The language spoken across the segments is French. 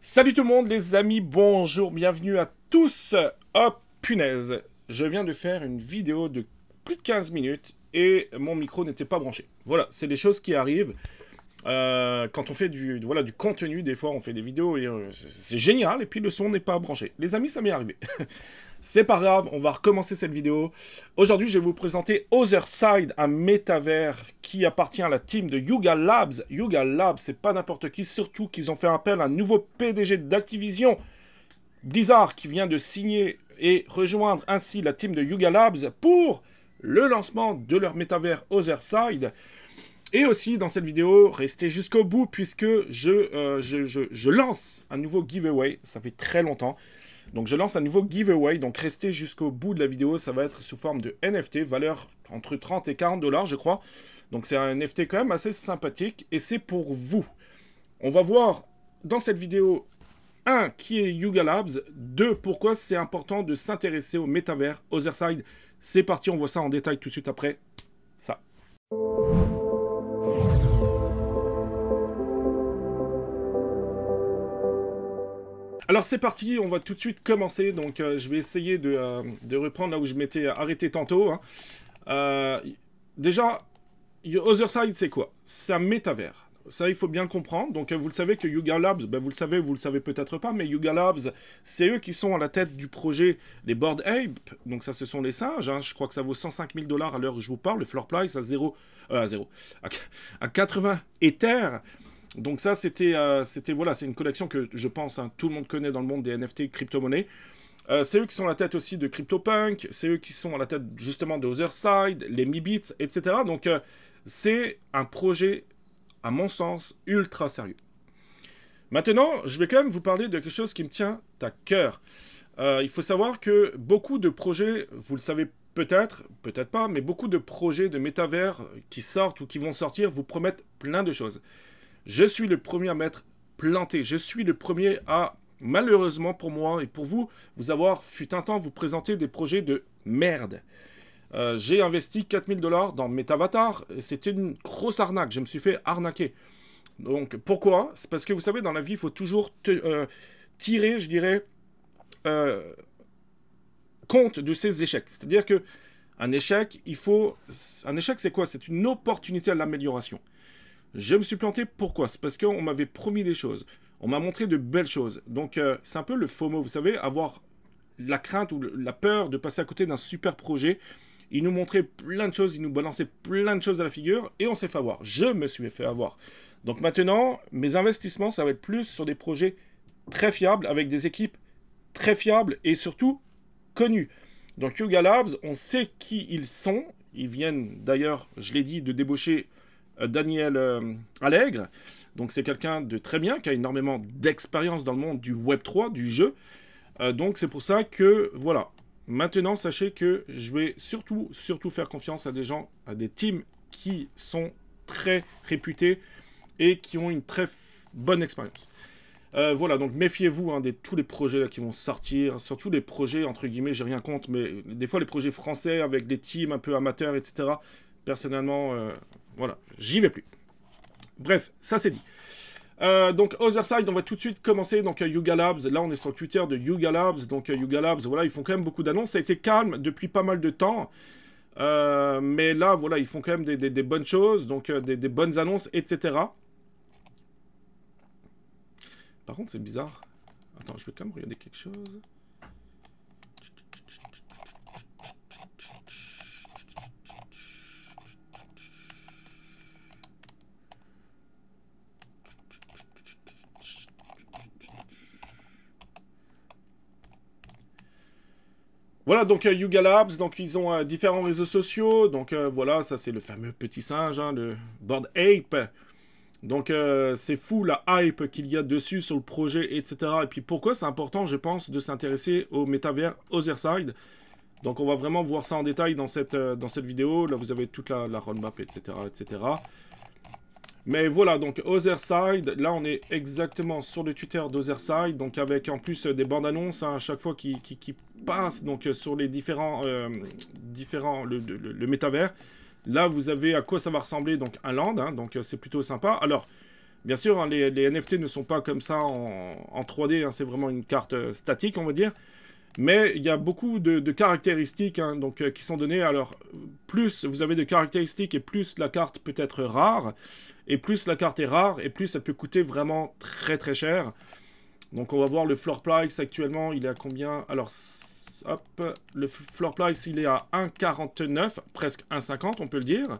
Salut tout le monde les amis, bonjour, bienvenue à tous. Oh punaise, je viens de faire une vidéo de plus de 15 minutes et mon micro n'était pas branché. Voilà, c'est des choses qui arrivent. Quand on fait du contenu, des fois on fait des vidéos et c'est génial et puis le son n'est pas branché. Les amis, ça m'est arrivé. C'est pas grave, on va recommencer cette vidéo. Aujourd'hui, je vais vous présenter Otherside, un métavers qui appartient à la team de Yuga Labs. Yuga Labs, c'est pas n'importe qui, surtout qu'ils ont fait appel à un nouveau PDG d'Activision, Blizzard, qui vient de signer et rejoindre ainsi la team de Yuga Labs pour le lancement de leur métavers Otherside. Et aussi, dans cette vidéo, restez jusqu'au bout, puisque je lance un nouveau giveaway. Ça fait très longtemps. Donc, je lance un nouveau giveaway. Donc, restez jusqu'au bout de la vidéo. Ça va être sous forme de NFT, valeur entre 30 et 40 $, je crois. Donc, c'est un NFT quand même assez sympathique. Et c'est pour vous. On va voir dans cette vidéo, 1, qui est Yuga Labs. 2, pourquoi c'est important de s'intéresser au métavers Otherside. C'est parti, on voit ça en détail tout de suite après ça. Alors c'est parti, on va tout de suite commencer. Donc je vais essayer de reprendre là où je m'étais arrêté tantôt. Hein. Déjà, Otherside c'est quoi? C'est un métavers. Ça, il faut bien le comprendre. Donc vous le savez que Yuga Labs, ben, vous le savez peut-être pas, mais Yuga Labs, c'est eux qui sont à la tête du projet les Bored Ape. Donc ça, ce sont les singes. Hein. Je crois que ça vaut 105 000 $ à l'heure où je vous parle. Le floor price à 80 Ethers. Donc ça, voilà, c'est une collection que je pense tout le monde connaît dans le monde des NFT crypto-monnaies. C'est eux qui sont à la tête aussi de CryptoPunk, c'est eux qui sont à la tête justement de Otherside, les Mibits, etc. Donc c'est un projet, à mon sens, ultra sérieux. Maintenant, je vais quand même vous parler de quelque chose qui me tient à cœur. Il faut savoir que beaucoup de projets, vous le savez peut-être, peut-être pas, mais beaucoup de projets de métavers qui sortent ou qui vont sortir vous promettent plein de choses. Je suis le premier à m'être planté. Je suis le premier à, malheureusement pour moi et pour vous, vous avoir, fut un temps, vous présenter des projets de merde. J'ai investi 4 000 $ dans Metavatar. C'était une grosse arnaque. Je me suis fait arnaquer. Donc, pourquoi? C'est parce que, vous savez, dans la vie, il faut toujours tirer, je dirais, compte de ses échecs. C'est-à-dire que un échec, un échec, c'est quoi? C'est une opportunité à l'amélioration. Je me suis planté, pourquoi? C'est parce qu'on m'avait promis des choses. On m'a montré de belles choses. Donc, c'est un peu le FOMO, vous savez, avoir la crainte ou la peur de passer à côté d'un super projet. Ils nous montraient plein de choses, ils nous balançaient plein de choses à la figure, et on s'est fait avoir. Je me suis fait avoir. Donc maintenant, mes investissements, ça va être plus sur des projets très fiables, avec des équipes très fiables, et surtout, connues. Donc Yuga Labs, on sait qui ils sont. Ils viennent, d'ailleurs, je l'ai dit, de débaucher Daniel Allègre. Donc c'est quelqu'un de très bien, qui a énormément d'expérience dans le monde du Web3, du jeu. Donc c'est pour ça que, voilà. Maintenant, sachez que je vais surtout faire confiance à des gens, à des teams qui sont très réputés et qui ont une très bonne expérience. Voilà, donc méfiez-vous hein, de tous les projets là, qui vont sortir, surtout les projets, entre guillemets, j'ai rien contre, mais des fois les projets français avec des teams un peu amateurs, etc. Personnellement, voilà, j'y vais plus. Bref, ça c'est dit. Donc, Otherside, on va tout de suite commencer. Donc, Yuga Labs, là on est sur le Twitter de Yuga Labs. Donc, Yuga Labs, voilà, ils font quand même beaucoup d'annonces. Ça a été calme depuis pas mal de temps. Mais là, voilà, ils font quand même des bonnes choses. Donc, des bonnes annonces, etc. Par contre, c'est bizarre. Attends, je vais quand même regarder quelque chose. Voilà, donc Yuga Labs, donc ils ont différents réseaux sociaux, donc voilà, ça c'est le fameux petit singe, hein, le Bored Ape. Donc c'est fou la hype qu'il y a dessus sur le projet, etc. Et puis pourquoi c'est important, je pense, de s'intéresser au métavers Otherside. Donc on va vraiment voir ça en détail dans cette vidéo, là vous avez toute la roadmap, etc., etc. Mais voilà, donc Otherside, là on est exactement sur le Twitter d'Otherside, donc avec en plus des bandes annonces hein, à chaque fois qui passent donc, sur les le métavers. Là vous avez à quoi ça va ressembler, donc un land, hein, donc c'est plutôt sympa. Alors, Bien sûr, hein, les NFT ne sont pas comme ça en 3D, hein, c'est vraiment une carte statique, on va dire. Mais il y a beaucoup de caractéristiques hein, donc, qui sont données. Alors, plus vous avez de caractéristiques et plus la carte peut être rare. Et plus la carte est rare et plus elle peut coûter vraiment très très cher. Donc on va voir le floor price actuellement, il est à combien? Alors, hop, le floor price il est à 1,49, presque 1,50 on peut le dire.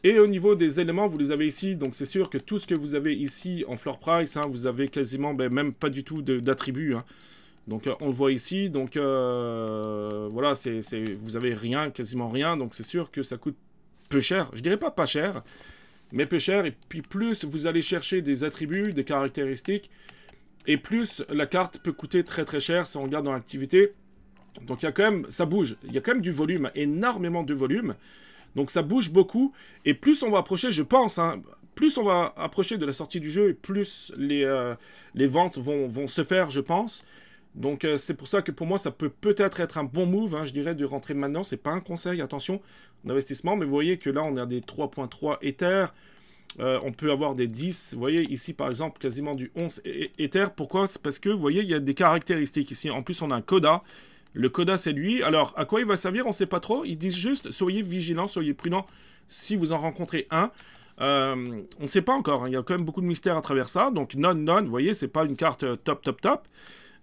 Et au niveau des éléments, vous les avez ici, donc c'est sûr que tout ce que vous avez ici en floor price, hein, vous avez quasiment même pas du tout d'attributs. Hein. Donc on le voit ici, donc voilà, vous avez rien, quasiment rien, donc c'est sûr que ça coûte peu cher. Je dirais pas cher, mais peu cher, et puis plus vous allez chercher des attributs, des caractéristiques, et plus la carte peut coûter très très cher si on regarde dans l'activité. Donc il y a quand même, ça bouge, il y a quand même du volume, énormément de volume, donc ça bouge beaucoup, et plus on va approcher, je pense, hein, plus on va approcher de la sortie du jeu, et plus les ventes vont se faire, je pense. Donc c'est pour ça que pour moi ça peut peut-être être un bon move, hein, je dirais, de rentrer maintenant. C'est pas un conseil, attention, d'investissement, mais vous voyez que là on a des 3.3 Ether, on peut avoir des 10, vous voyez ici par exemple quasiment du 11 Ether. Pourquoi? C'est parce que vous voyez il y a des caractéristiques ici, en plus on a un coda. Le coda c'est lui, alors à quoi il va servir on sait pas trop, ils disent juste soyez vigilants, soyez prudents si vous en rencontrez un. On ne sait pas encore, hein, il y a quand même beaucoup de mystères à travers ça, donc non, vous voyez c'est pas une carte top.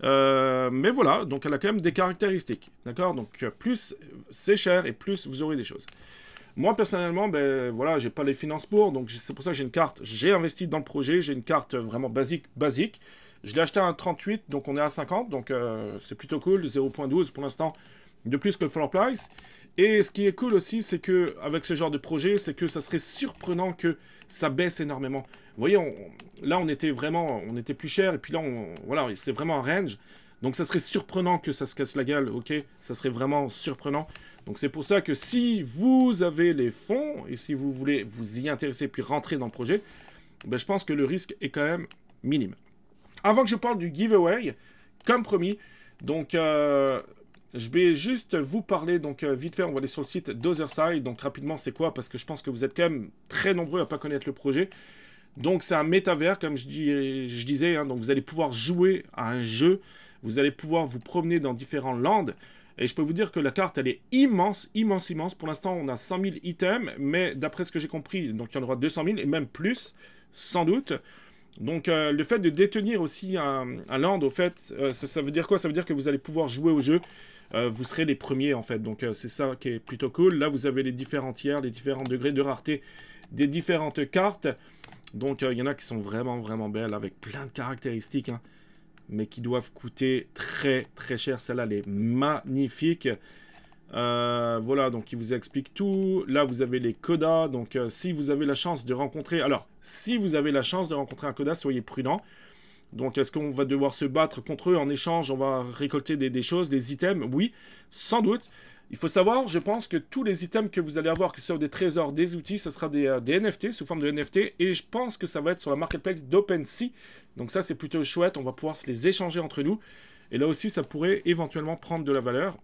Mais voilà, donc elle a quand même des caractéristiques, d'accord? Donc plus c'est cher et plus vous aurez des choses. Moi personnellement, ben voilà, j'ai pas les finances pour, donc c'est pour ça que j'ai une carte. J'ai investi dans le projet, j'ai une carte vraiment basique. Je l'ai acheté à un 38, donc on est à 50, donc c'est plutôt cool. 0.12 pour l'instant, de plus que le floor price. Et ce qui est cool aussi, c'est que avec ce genre de projet, c'est que ça serait surprenant que ça baisse énormément. Vous voyez, là on était plus cher, et puis là, voilà, c'est vraiment un range. Donc ça serait surprenant que ça se casse la gueule, ok? Ça serait vraiment surprenant. Donc c'est pour ça que si vous avez les fonds, et si vous voulez vous y intéresser, puis rentrer dans le projet, ben, je pense que le risque est quand même minime. Avant que je parle du giveaway, comme promis, donc je vais juste vous parler, donc vite fait, on va aller sur le site d'Otherside. Donc rapidement, c'est quoi? Parce que je pense que vous êtes quand même très nombreux à ne pas connaître le projet. Donc c'est un métavers, comme je disais, hein, donc vous allez pouvoir jouer à un jeu, vous allez pouvoir vous promener dans différents lands, et je peux vous dire que la carte, elle est immense. Pour l'instant, on a 100 000 items, mais d'après ce que j'ai compris, donc il y en aura 200 000, et même plus, sans doute. Donc le fait de détenir aussi un land, au fait, ça veut dire quoi? Ça veut dire que vous allez pouvoir jouer au jeu, vous serez les premiers en fait, donc c'est ça qui est plutôt cool. Là vous avez les différents tiers, les différents degrés de rareté des différentes cartes, donc il y en a qui sont vraiment belles, avec plein de caractéristiques, hein, mais qui doivent coûter très cher. Celle-là elle est magnifique. Voilà, donc il vous explique tout. Là, vous avez les codas. Donc, si vous avez la chance de rencontrer... Alors, si vous avez la chance de rencontrer un coda, soyez prudent. Donc, est-ce qu'on va devoir se battre contre eux en échange? On va récolter des choses, des items? Oui, sans doute. Il faut savoir, je pense que tous les items que vous allez avoir, que ce soit des trésors, des outils, ce sera des NFT, sous forme de NFT. Et je pense que ça va être sur la marketplace d'OpenSea. Donc ça, c'est plutôt chouette. On va pouvoir se les échanger entre nous. Et là aussi, ça pourrait éventuellement prendre de la valeur.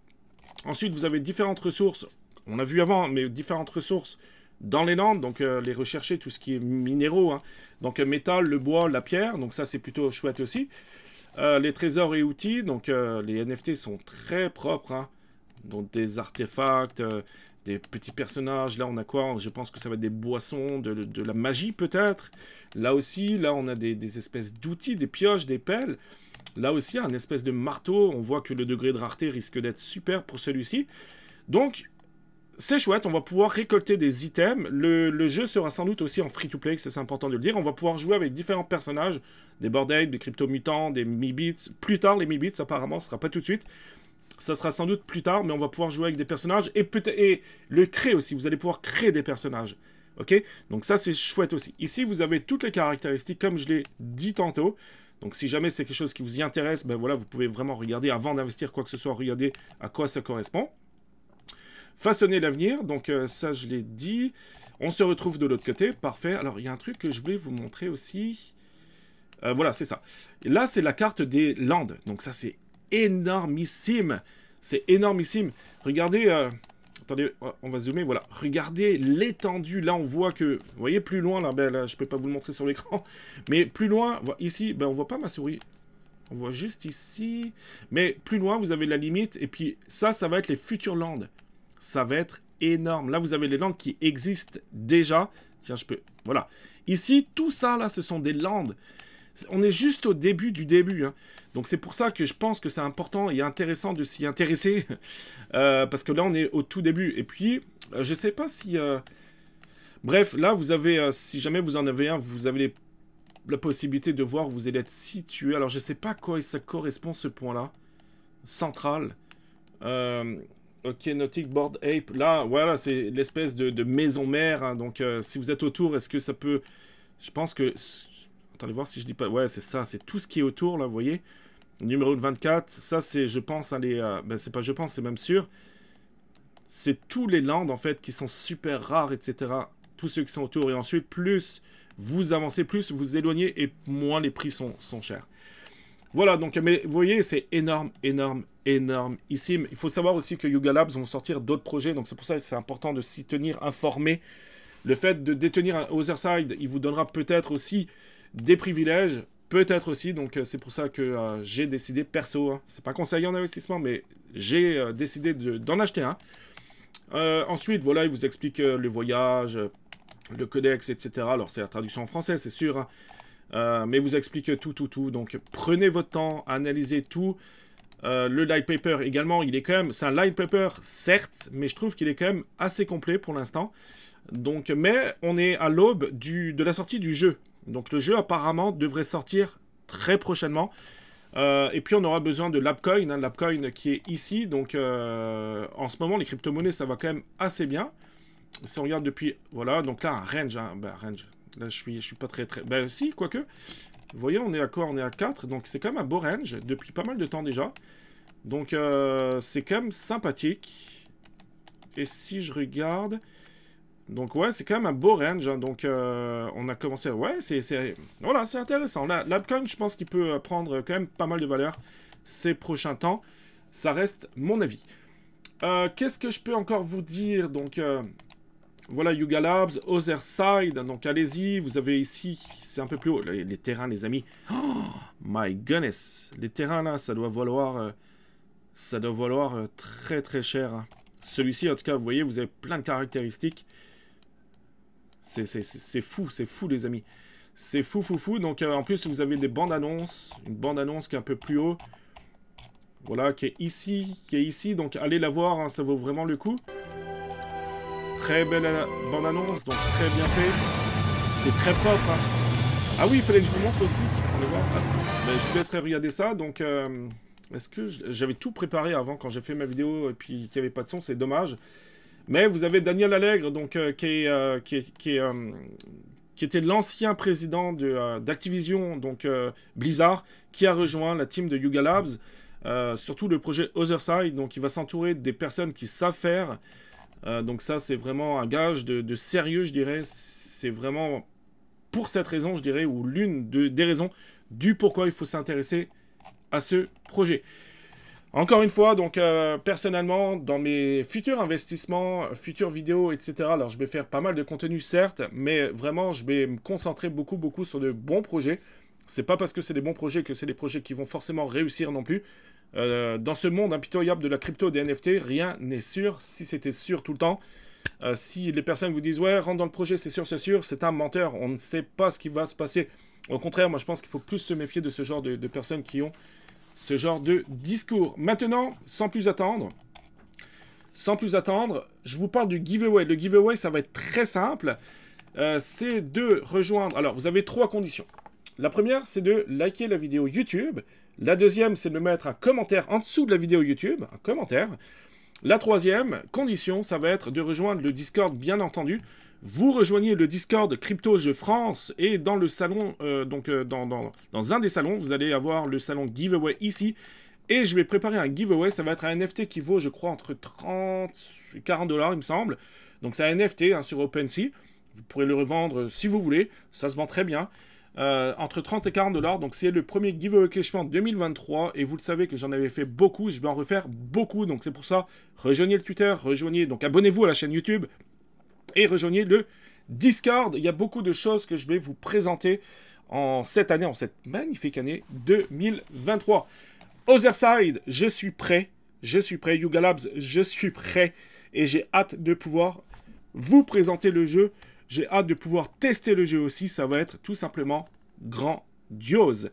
Ensuite, vous avez différentes ressources, on a vu avant, mais différentes ressources dans les landes, donc les rechercher, tout ce qui est minéraux, hein. Donc métal, le bois, la pierre, donc ça c'est plutôt chouette aussi. Les trésors et outils, donc les NFT sont très propres, hein. Donc des artefacts, des petits personnages, là on a quoi? Je pense que ça va être des boissons, de la magie peut-être. Là aussi, là on a des espèces d'outils, des pioches, des pelles. Là aussi, un espèce de marteau. On voit que le degré de rareté risque d'être super pour celui-ci. Donc, c'est chouette. On va pouvoir récolter des items. Le jeu sera sans doute aussi en free-to-play. C'est important de le dire. On va pouvoir jouer avec différents personnages. Des Bored Ape, des crypto-mutants, des Mi-Bits. Plus tard, les Mi-Bits, apparemment, ce sera pas tout de suite. Ça sera sans doute plus tard, mais on va pouvoir jouer avec des personnages. Et le créer aussi. Vous allez pouvoir créer des personnages. Ok? Donc ça, c'est chouette aussi. Ici, vous avez toutes les caractéristiques, comme je l'ai dit tantôt. Donc si jamais c'est quelque chose qui vous y intéresse, ben voilà, vous pouvez vraiment regarder avant d'investir quoi que ce soit, regarder à quoi ça correspond. Façonner l'avenir, donc ça je l'ai dit. On se retrouve de l'autre côté, parfait. Alors il y a un truc que je voulais vous montrer aussi. Voilà, c'est ça. Et là c'est la carte des landes, donc ça c'est énormissime. C'est énormissime. Regardez, Attendez, on va zoomer, voilà. Regardez l'étendue, là on voit que... Vous voyez plus loin, là, ben, là je peux pas vous le montrer sur l'écran. Mais plus loin, ici, ben, on voit pas ma souris. On voit juste ici. Mais plus loin, vous avez la limite. Et puis ça va être les futures landes. Ça va être énorme. Là, vous avez les landes qui existent déjà. Tiens, je peux... Voilà. Ici, tout ça, là, ce sont des landes. On est juste au début du début. Hein. Donc, c'est pour ça que je pense que c'est important et intéressant de s'y intéresser. Parce que là, on est au tout début. Et puis, je sais pas si... Bref, là, vous avez... si jamais vous en avez un, vous avez la possibilité de voir où vous allez être situé. Alors, je sais pas à quoi ça correspond, ce point-là. Central. Ok, Nautic Board Ape. Là, voilà, c'est l'espèce de maison mère. Hein. Donc, si vous êtes autour, est-ce que ça peut... Je pense que... Attendez voir si je dis pas... Ouais, c'est ça. C'est tout ce qui est autour, là, vous voyez. Numéro 24. Ça, c'est, je pense, hein, les... ben, c'est pas je pense, c'est même sûr. C'est tous les lands, en fait, qui sont super rares, etc. Tous ceux qui sont autour. Et ensuite, plus vous avancez, plus vous éloignez, et moins les prix sont chers. Voilà, donc, mais vous voyez, c'est énorme, énorme, énorme. Ici, il faut savoir aussi que Yuga Labs vont sortir d'autres projets, donc c'est pour ça que c'est important de s'y tenir informé. Le fait de détenir un Otherside, il vous donnera peut-être aussi des privilèges, peut-être aussi, donc c'est pour ça que j'ai décidé, perso, hein, c'est pas conseillé en investissement, mais j'ai décidé d'en acheter un. Ensuite, voilà, il vous explique le voyage, le codex, etc. Alors, c'est la traduction en français, c'est sûr, hein. Mais vous explique tout. Donc, prenez votre temps, analysez tout. Le light paper également, il est quand même... C'est un light paper, certes, mais je trouve qu'il est quand même assez complet pour l'instant. Donc, mais on est à l'aube de la sortie du jeu. Donc, le jeu, apparemment, devrait sortir très prochainement. Et puis, on aura besoin de l'Apcoin, hein, l'Apcoin qui est ici. Donc, en ce moment, les crypto-monnaies, ça va quand même assez bien. Si on regarde depuis... Voilà, donc là, un range. Hein, ben, range. Là, je suis pas très... Ben, si, quoique. Vous voyez, on est à quoi? On est à 4. Donc, c'est quand même un beau range depuis pas mal de temps déjà. Donc, c'est quand même sympathique. Et si je regarde... Donc, ouais, c'est quand même un beau range. Hein. Donc, on a commencé... Ouais, voilà, c'est intéressant. L'Apcoin, je pense qu'il peut prendre quand même pas mal de valeur ces prochains temps. Ça reste mon avis. Qu'est-ce que je peux encore vous dire? Donc... Voilà, Yuga Labs, Otherside, donc allez-y, vous avez ici, c'est un peu plus haut, les terrains, les amis. Oh, my goodness, les terrains là, ça doit valoir très très cher. Hein. Celui-ci, en tout cas, vous voyez, vous avez plein de caractéristiques. C'est fou les amis. C'est fou. Donc en plus, vous avez des bandes annonces, une bande annonce qui est un peu plus haut. Voilà, qui est ici, donc allez la voir, hein, ça vaut vraiment le coup. Très belle bande-annonce, donc très bien fait. C'est très propre. Hein. Ah oui, il fallait que je vous montre aussi. On va voir. Mais je vous laisserai regarder ça. Donc, est-ce que j'avais tout préparé avant quand j'ai fait ma vidéo et puis qu'il n'y avait pas de son, c'est dommage. Mais vous avez Daniel Allègre, donc qui était l'ancien président d'Activision, donc Blizzard, qui a rejoint la team de Yuga Labs, surtout le projet Otherside. Donc, il va s'entourer des personnes qui savent faire. Donc ça, c'est vraiment un gage de sérieux, je dirais. C'est vraiment pour cette raison, je dirais, ou l'une des raisons du pourquoi il faut s'intéresser à ce projet. Encore une fois, donc personnellement, dans mes futurs investissements, futures vidéos, etc., alors je vais faire pas mal de contenu, certes, mais vraiment, je vais me concentrer beaucoup sur de bons projets. C'est pas parce que c'est des bons projets que c'est des projets qui vont forcément réussir non plus. Dans ce monde impitoyable de la crypto, des NFT, rien n'est sûr. Si c'était sûr tout le temps, si les personnes vous disent « Ouais, rentre dans le projet, c'est sûr », c'est un menteur. On ne sait pas ce qui va se passer. Au contraire, moi je pense qu'il faut plus se méfier de ce genre de personnes qui ont ce genre de discours. Maintenant, sans plus attendre, je vous parle du giveaway. Le giveaway, ça va être très simple. C'est de rejoindre... Alors, vous avez 3 conditions. La première, c'est de liker la vidéo YouTube. La deuxième, c'est de mettre un commentaire en dessous de la vidéo YouTube, un commentaire. La troisième condition, ça va être de rejoindre le Discord, bien entendu. Vous rejoignez le Discord Crypto Jeux France et dans le salon, dans un des salons, vous allez avoir le salon giveaway ici. Et je vais préparer un giveaway, ça va être un NFT qui vaut, je crois, entre 30 et 40 $, il me semble. Donc c'est un NFT hein, sur OpenSea. Vous pourrez le revendre si vous voulez, ça se vend très bien. entre 30 et 40 $. Donc c'est le premier giveaway Clashman 2023 et vous le savez que j'en avais fait beaucoup, je vais en refaire beaucoup. Donc c'est pour ça, rejoignez le Twitter, rejoignez, donc abonnez-vous à la chaîne YouTube et rejoignez le Discord. Il y a beaucoup de choses que je vais vous présenter en cette année, en cette magnifique année 2023. Otherside, je suis prêt. Je suis prêt. Yuga Labs, je suis prêt. Et j'ai hâte de pouvoir vous présenter le jeu. J'ai hâte de pouvoir tester le jeu aussi. Ça va être tout simplement grandiose.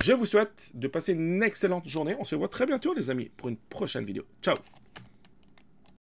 Je vous souhaite de passer une excellente journée. On se voit très bientôt, les amis, pour une prochaine vidéo. Ciao!